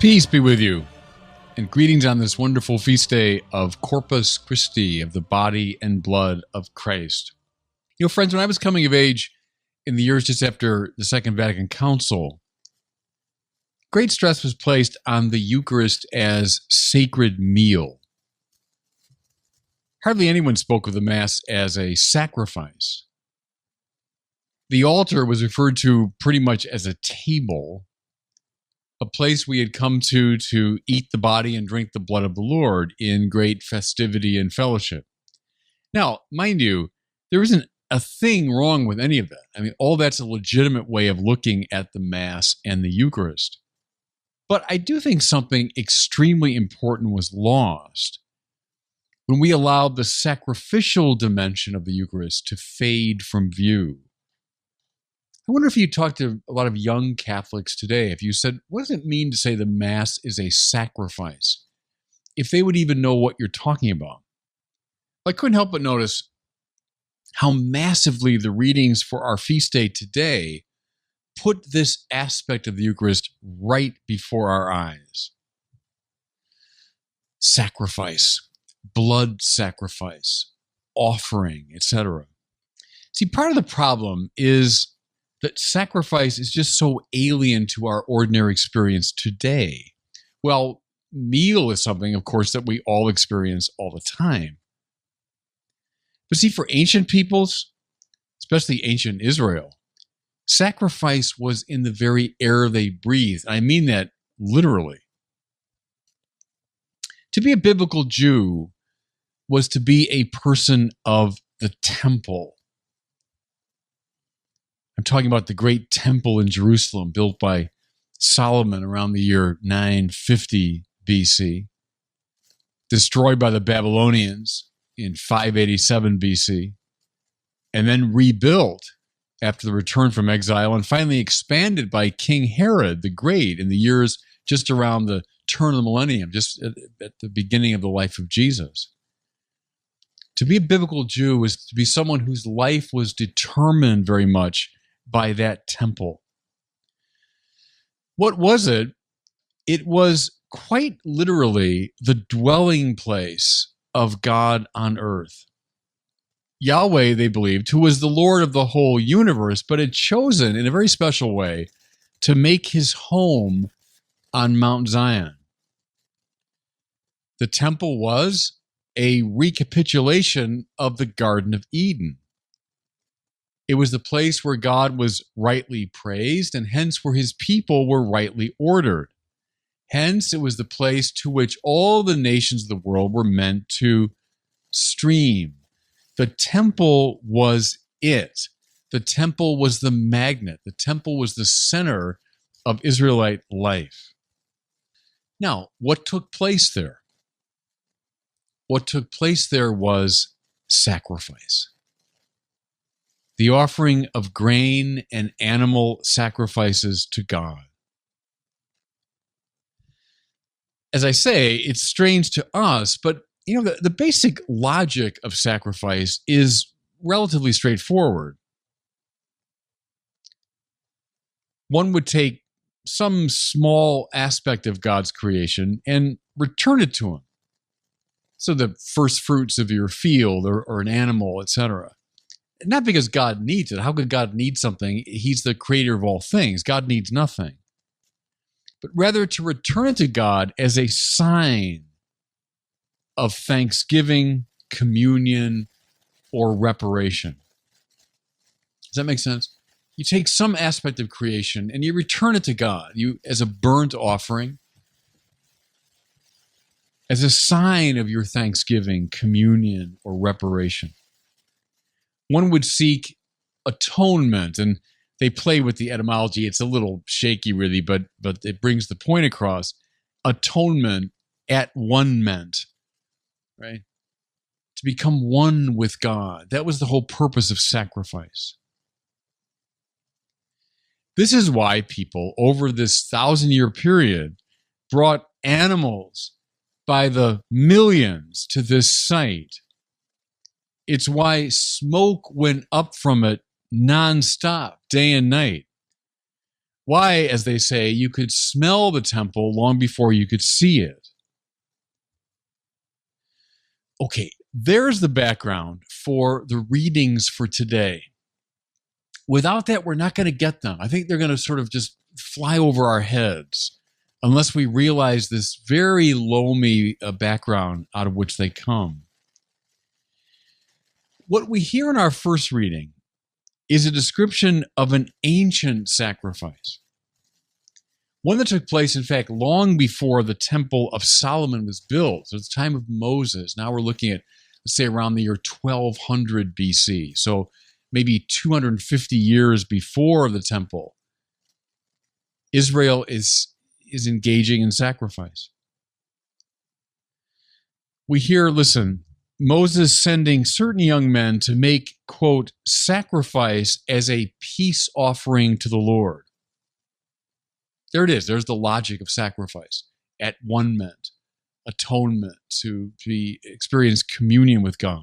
Peace be with you, and greetings on this wonderful feast day of Corpus Christi, of the body and blood of Christ. You know, friends, when I was coming of age in the years just after the Second Vatican Council, great stress was placed on the Eucharist as sacred meal. Hardly anyone spoke of the Mass as a sacrifice. The altar was referred to pretty much as a table, a place we had come to eat the body and drink the blood of the Lord in great festivity and fellowship. Now, mind you, there isn't a thing wrong with any of that. I mean, all that's a legitimate way of looking at the Mass and the Eucharist. But I do think something extremely important was lost when we allowed the sacrificial dimension of the Eucharist to fade from view. I wonder if you talk to a lot of young Catholics today, if you said, what does it mean to say the Mass is a sacrifice? If they would even know what you're talking about. I couldn't help but notice how massively the readings for our feast day today put this aspect of the Eucharist right before our eyes. Sacrifice, blood sacrifice, offering, etc. See, part of the problem is that sacrifice is just so alien to our ordinary experience today. Well, meal is something, of course, that we all experience all the time. But see, for ancient peoples, especially ancient Israel, sacrifice was in the very air they breathed. I mean that literally. To be a biblical Jew was to be a person of the temple. I'm talking about the great temple in Jerusalem built by Solomon around the year 950 BC, destroyed by the Babylonians in 587 BC, and then rebuilt after the return from exile, and finally expanded by King Herod the Great in the years just around the turn of the millennium, just at the beginning of the life of Jesus. To be a biblical Jew was to be someone whose life was determined very much by that temple. What was it? It was quite literally the dwelling place of God on earth. Yahweh, they believed, who was the Lord of the whole universe, but had chosen in a very special way to make his home on Mount Zion. The temple was a recapitulation of the Garden of Eden. It was the place where God was rightly praised, and hence where his people were rightly ordered. Hence, it was the place to which all the nations of the world were meant to stream. The temple was it. The temple was the magnet. The temple was the center of Israelite life. Now, what took place there? What took place there was sacrifice. The offering of grain and animal sacrifices to God. As I say, it's strange to us, but you know, the basic logic of sacrifice is relatively straightforward. One would take some small aspect of God's creation and return it to him. So the first fruits of your field or an animal, etc. Not because God needs it. How could God need something? He's the creator of all things. God needs nothing. But rather to return it to God as a sign of thanksgiving, communion, or reparation. Does that make sense? You take some aspect of creation and you return it to God as a burnt offering, as a sign of your thanksgiving, communion, or reparation. One would seek atonement, and they play with the etymology. It's a little shaky, really, but it brings the point across. Atonement, at one meant, right? To become one with God. That was the whole purpose of sacrifice. This is why people, over this 1,000-year period, brought animals by the millions to this site. It's why smoke went up from it nonstop, day and night. Why, as they say, you could smell the temple long before you could see it. Okay, there's the background for the readings for today. Without that, we're not going to get them. I think they're going to sort of just fly over our heads unless we realize this very loamy background out of which they come. What we hear in our first reading is a description of an ancient sacrifice. One that took place, in fact, long before the Temple of Solomon was built. So it's the time of Moses. Now we're looking at, let's say, around the year 1200 BC. So maybe 250 years before the temple. Israel is engaging in sacrifice. We hear, listen, Moses sending certain young men to make, quote, sacrifice as a peace offering to the Lord. There it is. There's the logic of sacrifice. At one-ment, atonement, to experience communion with God.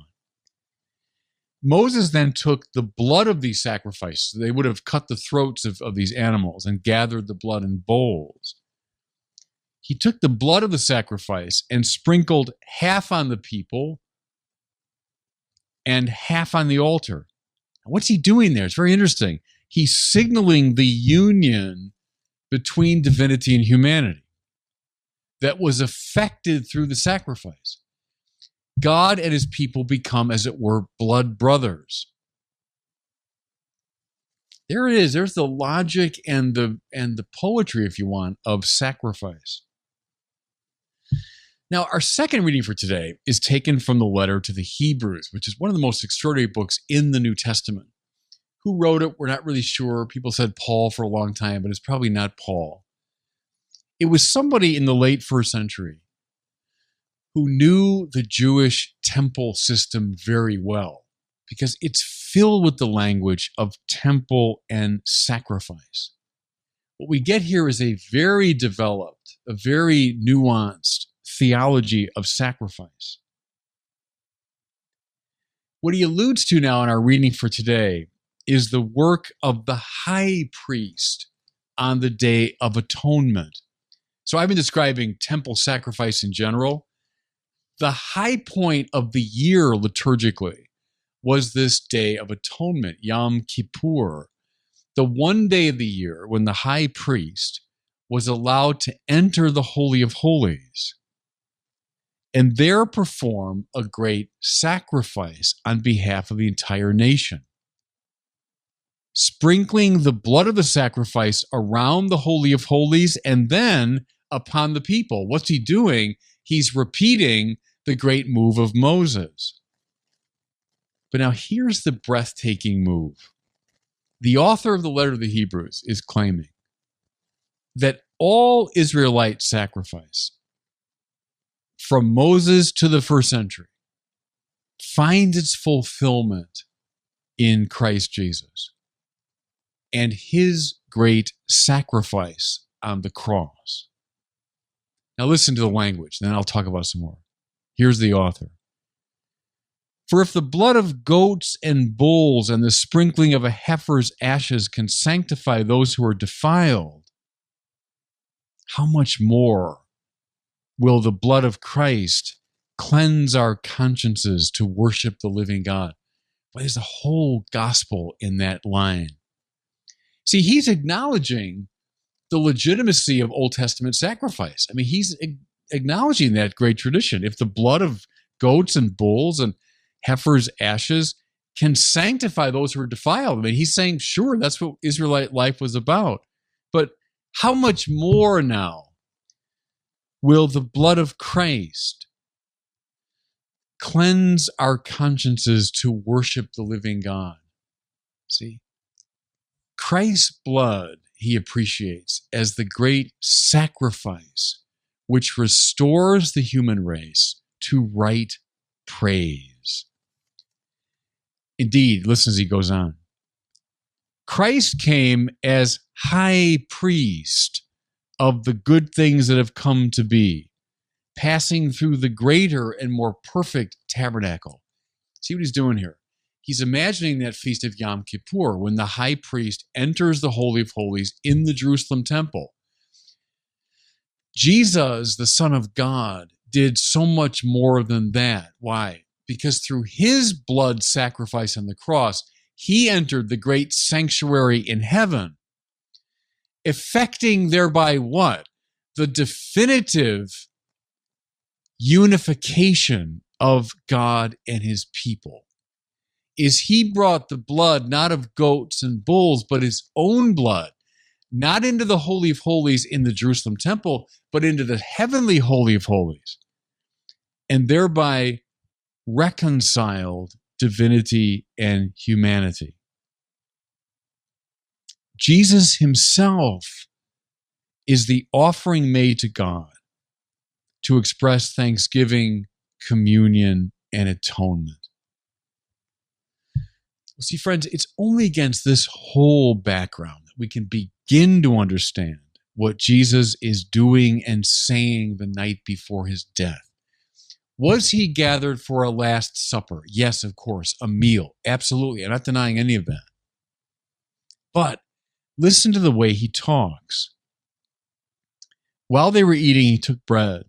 Moses then took the blood of these sacrifices. They would have cut the throats of these animals and gathered the blood in bowls. He took the blood of the sacrifice and sprinkled half on the people and half on the altar. What's he doing there? It's very interesting. He's signaling the union between divinity and humanity that was effected through the sacrifice. God and his people become, as it were, blood brothers. There it is. There's the logic and the poetry, if you want, of sacrifice. Now, our second reading for today is taken from the letter to the Hebrews, which is one of the most extraordinary books in the New Testament. Who wrote it? We're not really sure. People said Paul for a long time, but it's probably not Paul. It was somebody in the late first century who knew the Jewish temple system very well, because it's filled with the language of temple and sacrifice. What we get here is a very developed, a very nuanced theology of sacrifice. What he alludes to now in our reading for today is the work of the high priest on the Day of Atonement. So I've been describing temple sacrifice in general. The high point of the year liturgically was this Day of Atonement, Yom Kippur, the one day of the year when the high priest was allowed to enter the Holy of Holies and there perform a great sacrifice on behalf of the entire nation. Sprinkling the blood of the sacrifice around the Holy of Holies and then upon the people. What's he doing? He's repeating the great move of Moses. But now here's the breathtaking move. The author of the letter to the Hebrews is claiming that all Israelite sacrifice from Moses to the first century finds its fulfillment in Christ Jesus and his great sacrifice on the cross. Now listen to the language, then I'll talk about some more. Here's the author. For if the blood of goats and bulls and the sprinkling of a heifer's ashes can sanctify those who are defiled, how much more will the blood of Christ cleanse our consciences to worship the living God? Well, there's a whole gospel in that line. See, he's acknowledging the legitimacy of Old Testament sacrifice. I mean, he's acknowledging that great tradition. If the blood of goats and bulls and heifers' ashes can sanctify those who are defiled, I mean, he's saying, sure, that's what Israelite life was about. But how much more now will the blood of Christ cleanse our consciences to worship the living God? See? Christ's blood, he appreciates as the great sacrifice which restores the human race to right praise. Indeed, listen as he goes on. Christ came as high priest of the good things that have come to be, passing through the greater and more perfect tabernacle. See what he's doing here? He's imagining that feast of Yom Kippur when the high priest enters the Holy of Holies in the Jerusalem temple. Jesus, the Son of God, did so much more than that. Why? Because through his blood sacrifice on the cross, he entered the great sanctuary in heaven, effecting thereby what? The definitive unification of God and his people. Is he brought the blood not of goats and bulls, but his own blood, not into the Holy of Holies in the Jerusalem temple, but into the heavenly Holy of Holies, and thereby reconciled divinity and humanity. Jesus himself is the offering made to God to express thanksgiving, communion, and atonement. Well, see, friends, it's only against this whole background that we can begin to understand what Jesus is doing and saying the night before his death. Was he gathered for a Last Supper? Yes, of course, a meal. Absolutely. I'm not denying any of that. But listen to the way he talks. While they were eating, he took bread,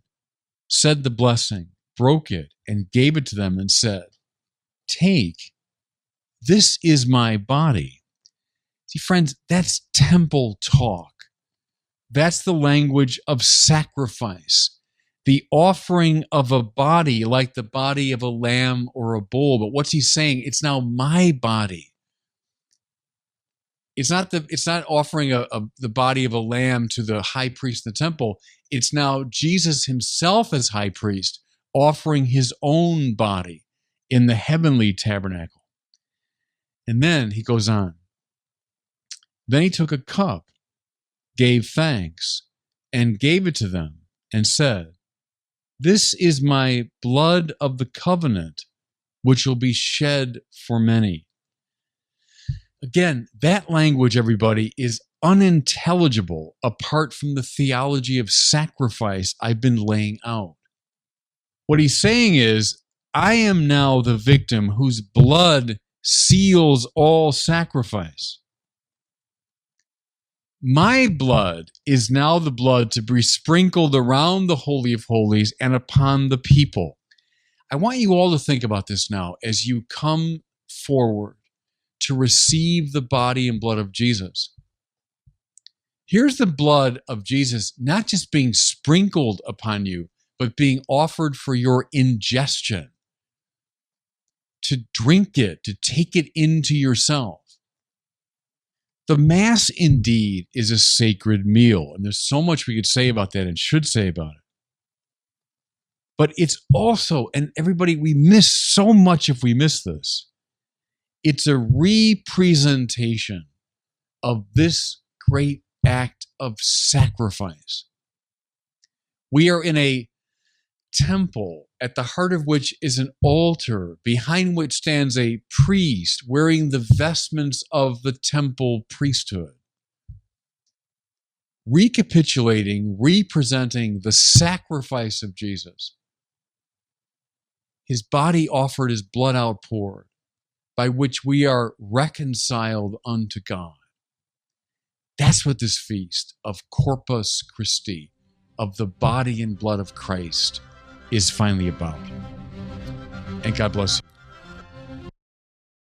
said the blessing, broke it, and gave it to them and said, "Take, this is my body." See, friends, that's temple talk. That's the language of sacrifice, the offering of a body like the body of a lamb or a bull. But what's he saying? It's now my body. It's not offering the body of a lamb to the high priest in the temple. It's now Jesus himself as high priest offering his own body in the heavenly tabernacle. And then he goes on. Then he took a cup, gave thanks, and gave it to them, and said, "This is my blood of the covenant, which will be shed for many." Again, that language, everybody, is unintelligible apart from the theology of sacrifice I've been laying out. What he's saying is, I am now the victim whose blood seals all sacrifice. My blood is now the blood to be sprinkled around the Holy of Holies and upon the people. I want you all to think about this now as you come forward to receive the body and blood of Jesus. Here's the blood of Jesus not just being sprinkled upon you, but being offered for your ingestion, to drink it, to take it into yourself. The Mass indeed is a sacred meal, and there's so much we could say about that and should say about it. But it's also, and everybody, we miss so much if we miss this, it's a representation of this great act of sacrifice. We are in a temple, at the heart of which is an altar, behind which stands a priest wearing the vestments of the temple priesthood. Recapitulating, representing the sacrifice of Jesus. His body offered, his blood outpoured, by which we are reconciled unto God. That's what this feast of Corpus Christi, of the body and blood of Christ, is finally about. And God bless you.